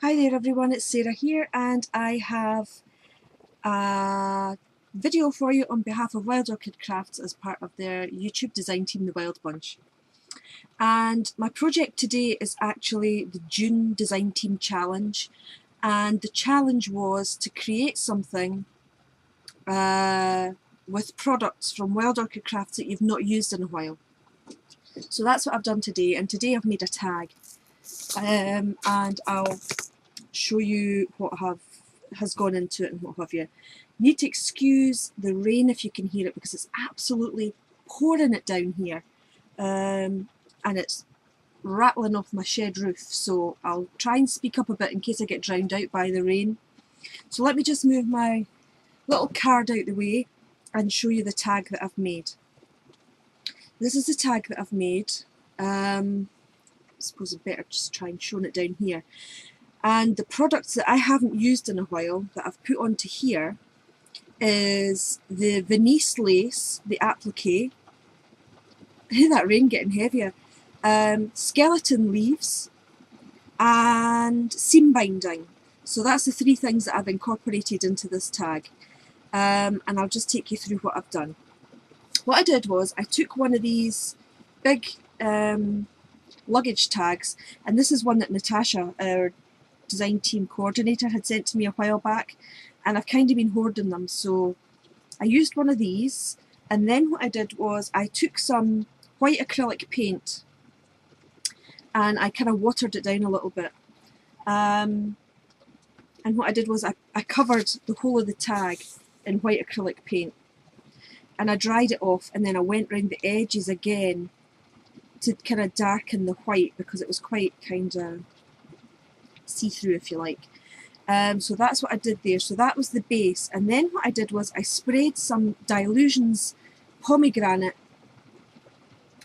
Hi there everyone, it's Sarah here and I have a video for you on behalf of Wild Orchid Crafts as part of their YouTube design team, the Wild Bunch. And my project today is actually the June Design Team Challenge, and the challenge was to create something with products from Wild Orchid Crafts that you've not used in a while. So that's what I've done today, and today I've made a tag and I'll show you what has gone into it and what have you. You need to excuse the rain if you can hear it because it's absolutely pouring it down here, and it's rattling off my shed roof, so I'll try and speak up a bit in case I get drowned out by the rain. So let me just move my little card out the way and show you the tag that I've made. This is the tag that I've made. I suppose I better just try and show it down here. And the products that I haven't used in a while that I've put onto here is the Venise lace, the applique. I hear that rain getting heavier. Skeleton leaves and seam binding. So that's the three things that I've incorporated into this tag. And I'll just take you through what I've done. What I did was I took one of these big luggage tags, and this is one that Natasha, our design team coordinator, had sent to me a while back, and I've kind of been hoarding them, so I used one of these. And then what I did was I took some white acrylic paint and I kind of watered it down a little bit, and what I did was I covered the whole of the tag in white acrylic paint, and I dried it off, and then I went round the edges again to kind of darken the white because it was quite kind of see-through, if you like. So that's what I did there. So that was the base, and then what I did was I sprayed some Dilutions pomegranate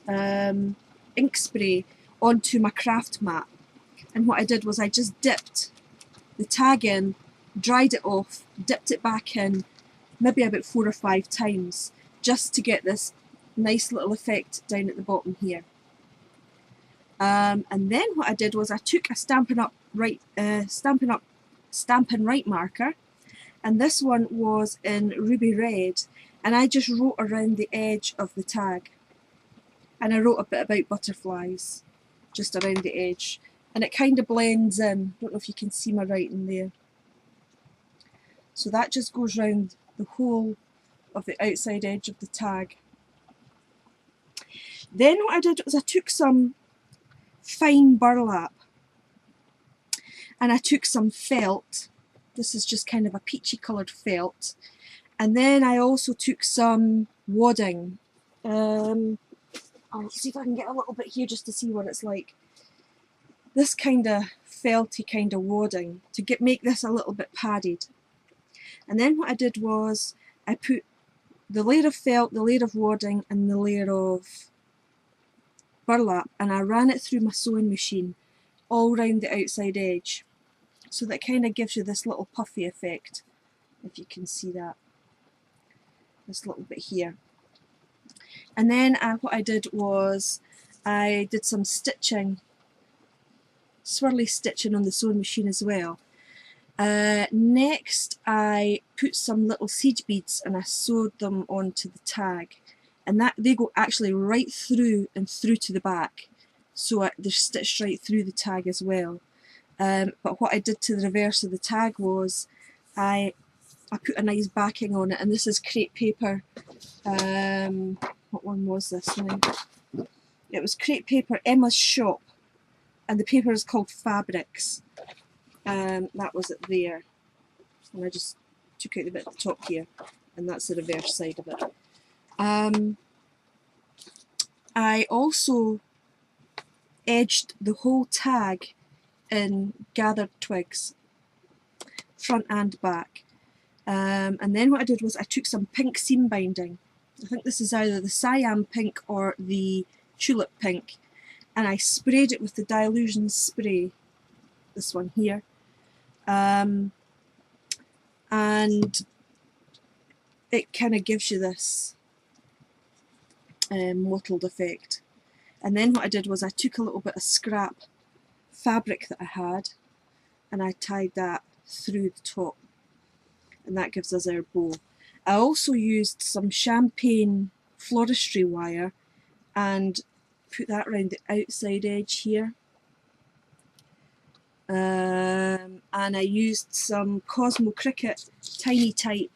ink spray onto my craft mat, and what I did was I just dipped the tag in, dried it off, dipped it back in maybe about 4 or 5 times just to get this nice little effect down at the bottom here. And then what I did was I took a Stampin' Right marker, and this one was in ruby red, and I just wrote around the edge of the tag, and I wrote a bit about butterflies just around the edge, and it kind of blends in. Don't know if you can see my writing there. So that just goes round the whole of the outside edge of the tag. Then what I did was I took some fine burlap, and I took some felt. This is just kind of a peachy coloured felt, and then I also took some wadding. I'll see if I can get a little bit here just to see what it's like. This kind of felty kind of wadding to make this a little bit padded. And then what I did was I put the layer of felt, the layer of wadding, and the layer of burlap, and I ran it through my sewing machine all round the outside edge, so that kind of gives you this little puffy effect, if you can see that, this little bit here. And then what I did was I did some stitching, swirly stitching on the sewing machine as well. Next I put some little seed beads and I sewed them onto the tag, and that they go actually right through and through to the back, so they're stitched right through the tag as well. But what I did to the reverse of the tag was I put a nice backing on it, and this is crepe paper. What one was this one? It was crepe paper, Emma's Shop, and the paper is called Fabrics. That was it there, and I just took out the bit at the top here, and that's the reverse side of it. I also edged the whole tag in gathered twigs, front and back. And then what I did was I took some pink seam binding. I think this is either the cyan pink or the tulip pink, and I sprayed it with the Dilutions spray, this one here, and it kind of gives you this mottled effect. And then what I did was I took a little bit of scrap fabric that I had, and I tied that through the top, and that gives us our bow. I also used some champagne floristry wire and put that around the outside edge here. And I used some Cosmo Cricket tiny type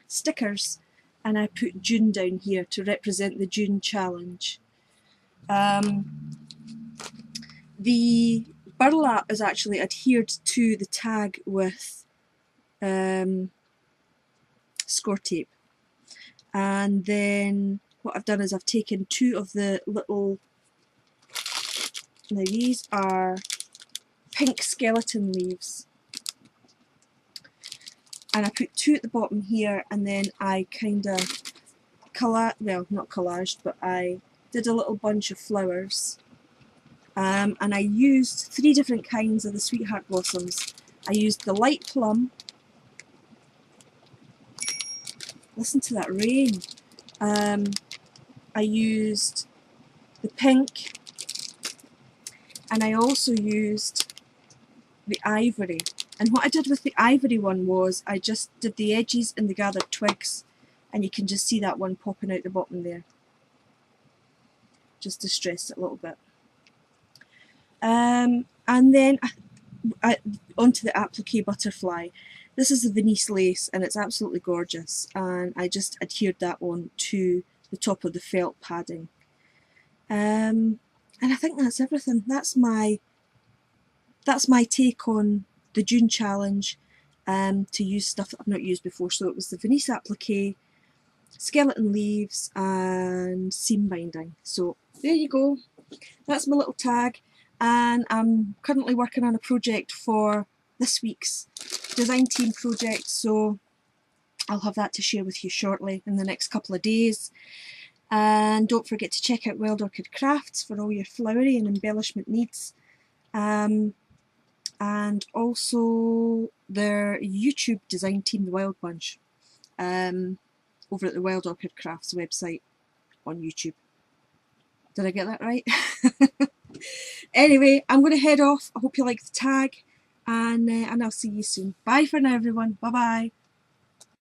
stickers, and I put June down here to represent the June challenge. The burlap is actually adhered to the tag with score tape, and then what I've done is I've taken two of the little, now these are pink skeleton leaves, and I put two at the bottom here, and then I kind of not collaged, but I did a little bunch of flowers. And I used three different kinds of the sweetheart blossoms. I used the light plum. Listen to that rain. I used the pink, and I also used the ivory. And what I did with the ivory one was I just did the edges and the gathered twigs, and you can just see that one popping out the bottom there, just to stress it a little bit. And then onto the applique butterfly. This is the Venise lace, and it's absolutely gorgeous, and I just adhered that on to the top of the felt padding. And I think that's everything. That's my take on the June challenge, to use stuff that I've not used before. So it was the Venise applique, skeleton leaves, and seam binding. So there you go. That's my little tag, and I'm currently working on a project for this week's design team project, so I'll have that to share with you shortly in the next couple of days. And don't forget to check out Wild Orchid Crafts for all your flowery and embellishment needs, and also their YouTube design team, the Wild Bunch, over at the Wild Orchid Crafts website on YouTube. Did I get that right? Anyway, I'm going to head off. I hope you like the tag, and I'll see you soon. Bye for now, everyone. Bye bye.